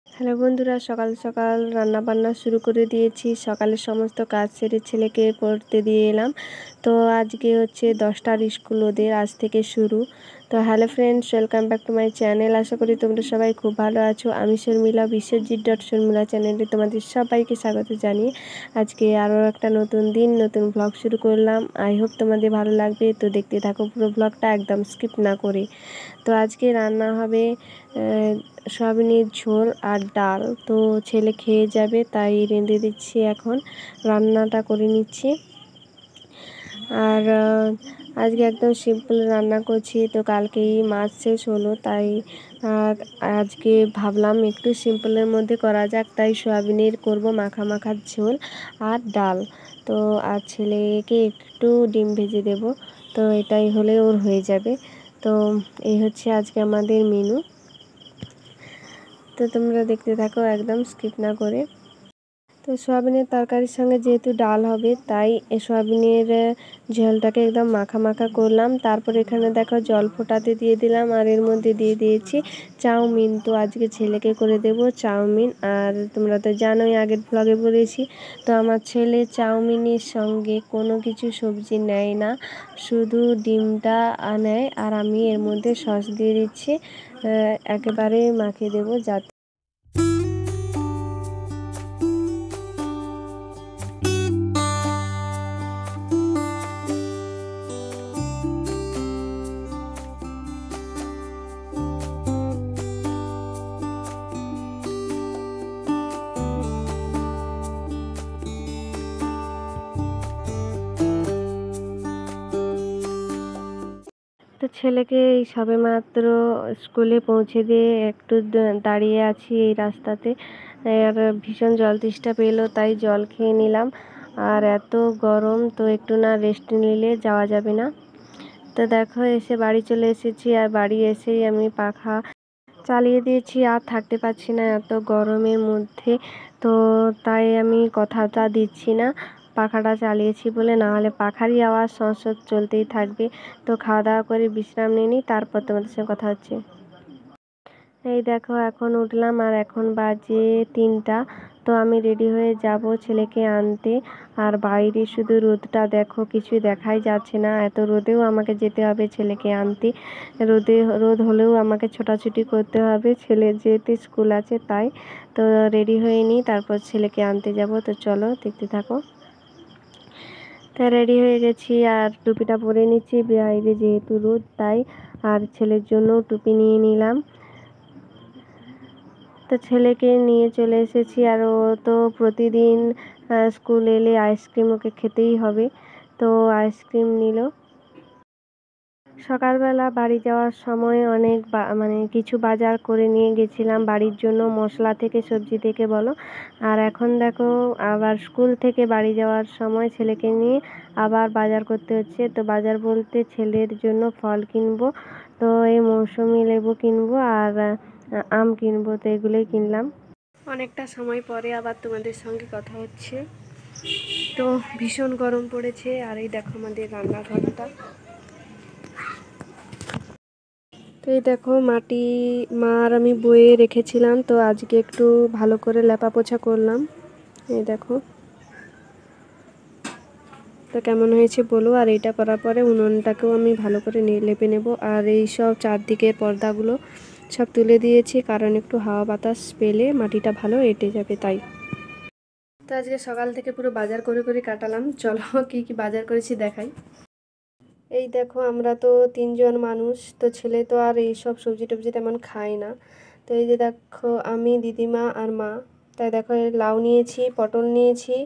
Hello বন্ধুরা, সকাল সকাল রান্না বান্না শুরু করে দিয়েছি। সকালের সমস্ত কাজ সেরে ছেলেকে পড়তে দিয়ে এলাম। তো আজকে হচ্ছে 10টার স্কুল ওদের, আজ থেকে শুরু। তো hello friends, welcome back to my channel. আশা করি তোমরা সবাই খুব ভালো আছো। আমি শর্মিলা, বিশ্বজিৎ.শর্মিলা চ্যানেলে তোমাদের সবাইকে স্বাগত জানিয়ে আজকে আরও একটা নতুন দিন, নতুন ব্লগ শুরু করলাম। আই হোপ তোমাদের ভালো লাগবে। তো দেখতে থাকো পুরো ব্লগটা, একদম স্কিপ না করে। তো আজকে রান্না হবে সয়াবিনের ঝোল আর ডাল। তো ছেলে খেয়ে যাবে, তাই রেঁধে দিচ্ছি, এখন রান্নাটা করে নিচ্ছি। আর আজকে একদম সিম্পল রান্না করছি। তো কালকেই মাছ শেষ হলো, তাই আজকে ভাবলাম একটু সিম্পলের মধ্যে করা যাক, তাই সয়াবিনের করব মাখা মাখার ঝোল আর ডাল। তো আর ছেলেকে একটু ডিম ভেজে দেব, তো এটাই হলে ওর হয়ে যাবে। তো এই হচ্ছে আজকে আমাদের মেনু। তো তোমরা দেখতে থাকো একদম স্কিপ না করে। তো সয়াবিনের তরকারির সঙ্গে যেহেতু ডাল হবে, তাই সয়াবিনের ঝোলটাকে একদম মাখা মাখা করলাম। তারপর এখানে দেখো জল ফোটাতে দিয়ে দিলাম, আর এর মধ্যে দিয়ে দিয়েছি চাউমিন। তো আজকে ছেলেকে করে দেব চাউমিন। আর তোমরা তো জানোই, আগের ব্লগে বলেছি, তো আমার ছেলে চাউমিনের সঙ্গে কোনো কিছু সবজি নেয় না, শুধু ডিমটা নেয়। আর আমি এর মধ্যে সস দিয়ে দিচ্ছি, একেবারে মাখিয়ে দেবো যাতে তো ছেলেকে এই সবেমাত্র স্কুলে পৌঁছে দিয়ে একটু দাঁড়িয়ে আছি এই রাস্তাতে। আর ভীষণ জল তেষ্টা পেলো, তাই জল খেয়ে নিলাম। আর এত গরম, তো একটু না রেস্ট নিলে যাওয়া যাবে না। তো দেখো এসে বাড়ি চলে এসেছি, আর বাড়ি এসেই আমি পাখা চালিয়ে দিয়েছি। আর থাকতে পারছি না এত গরমের মধ্যে। তো তাই আমি কথাটা দিচ্ছি না পাখাটা চালিয়েছি বলে, না হলে পাখারই আওয়াজ সংসদ চলতেই থাকবে। তো খাওয়া দাওয়া করে বিশ্রাম নিয়ে নিই, তারপর তোমাদের সঙ্গে কথা হচ্ছে। এই দেখো এখন উঠলাম, আর এখন বাজে 3টা। তো আমি রেডি হয়ে যাব ছেলেকে আনতে। আর বাইরে শুধু রোদটা দেখো, কিছুই দেখাই যাচ্ছে না। এত রোদেও আমাকে যেতে হবে ছেলেকে আনতে। রোদ হলেও আমাকে ছোটাছুটি করতে হবে, ছেলের যেহেতু স্কুল আছে তাই। তো রেডি হয়ে নিই, তারপর ছেলেকে আনতে যাব। তো চলো দেখতে থাকো। তা রেডি হয়ে গেছি, আর টুপিটা পরে নিচ্ছি, বাইরে যেহেতু রোদ তাই। আর ছেলের জন্য টুপি নিয়ে নিলাম। তো ছেলেকে নিয়ে চলে এসেছি, আর ও তো প্রতিদিন স্কুল এলে আইসক্রিম ওকে খেতেই হবে। তো আইসক্রিম নিল। সকালবেলা বাড়ি যাওয়ার সময় অনেক কিছু বাজার করে নিয়ে গেছিলাম বাড়ির জন্য, মশলা থেকে সবজি থেকে বলো। আর এখন দেখো আবার স্কুল থেকে বাড়ি যাওয়ার সময় ছেলেকে নিয়ে আবার বাজার করতে হচ্ছে। তো বাজার বলতে ছেলের জন্য ফল কিনবো। তো এই মৌসুমি লেবু কিনবো আর আম কিনবো। তো এগুলোই কিনলাম। অনেকটা সময় পরে আবার তোমাদের সঙ্গে কথা হচ্ছে। তো ভীষণ গরম পড়েছে। আর এই দেখো আমাদের রান্নাঘরটা। তো এই দেখো মাটি আর আমি বয়ে রেখেছিলাম, তো আজকে একটু ভালো করে লেপা পোছা করলাম। এই দেখো তো কেমন হয়েছে বলো। আর এইটা করার পরে উনুনটাকেও আমি ভালো করে লেপে নেব। আর এই সব চারদিকের পর্দাগুলো সব তুলে দিয়েছি, কারণ একটু হাওয়া বাতাস পেলে মাটিটা ভালো এঁটে যাবে তাই। তো আজকে সকাল থেকে পুরো বাজার করে করে কাটালাম। চলো কি কি বাজার করেছি দেখাই। এই দেখো আমরা তো 3জন মানুষ, তো ছেলে তো আর এইসব সবজি টবজি তেমন খায় না। তো এই যে দেখো আমি, দিদিমা আর মা। তাই দেখো লাউ নিয়েছি, পটল নিয়েছি,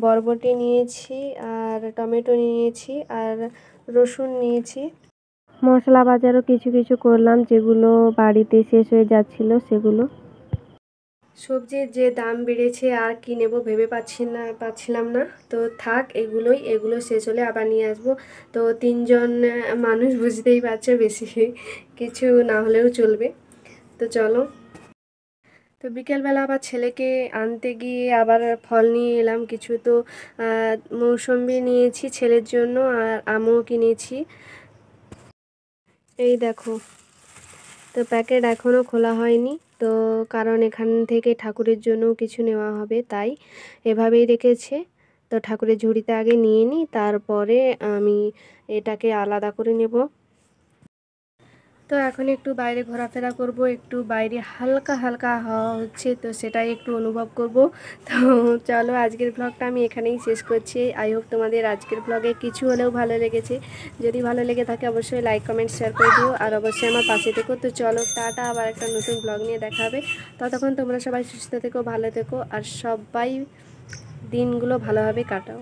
বরবটি নিয়েছি, আর টমেটো নিয়েছি, আর রসুন নিয়েছি। মশলা বাজারও কিছু কিছু করলাম, যেগুলো বাড়িতে শেষ হয়ে যাচ্ছিল সেগুলো। সবজির যে দাম বেড়েছে, আর কি নেব ভেবে পাচ্ছিলাম না। তো থাক, এগুলো শেষ হলে আবার নিয়ে আসবো। তো 3জন মানুষ, বুঝতেই পারছো, বেশি কিছু না হলেও চলবে। তো চলো। তো বিকেলবেলা আবার ছেলেকে আনতে গিয়ে আবার ফল নিয়ে এলাম কিছু। তো মৌসম্বি নিয়েছি ছেলের জন্য, আর আমও কিনেছি। এই দেখো তো প্যাকেট এখনও খোলা হয়নি, তো কারণ এখান থেকে ঠাকুরের জন্য কিছু নেওয়া হবে, তাই এভাবেই রেখেছে। তো ঠাকুরের ঝুড়িতে আগে নিয়ে নিই, তারপরে আমি এটাকে আলাদা করে নেব। তো এখন একটু বাইরে ঘোরাফেরা করব, একটু বাইরে হালকা হালকা হাওয়া হচ্ছে, তো সেটাই একটু অনুভব করব। তো চলো, আজকের ব্লগটা আমি এখানেই শেষ করছি। আই হোপ তোমাদের আজকের ব্লগে কিছু হলেও ভালো লেগেছে। যদি ভালো লেগে থাকে অবশ্যই লাইক কমেন্ট শেয়ার করে দিও, আর অবশ্যই আমার পাশে থেকো। তো চলো, টাটা, আবার একটা নতুন ব্লগ নিয়ে দেখা হবে। ততক্ষণ তোমরা সবাই সুস্থ থেকো, ভালো থেকো, আর সবাই দিনগুলো ভালোভাবে কাটাও।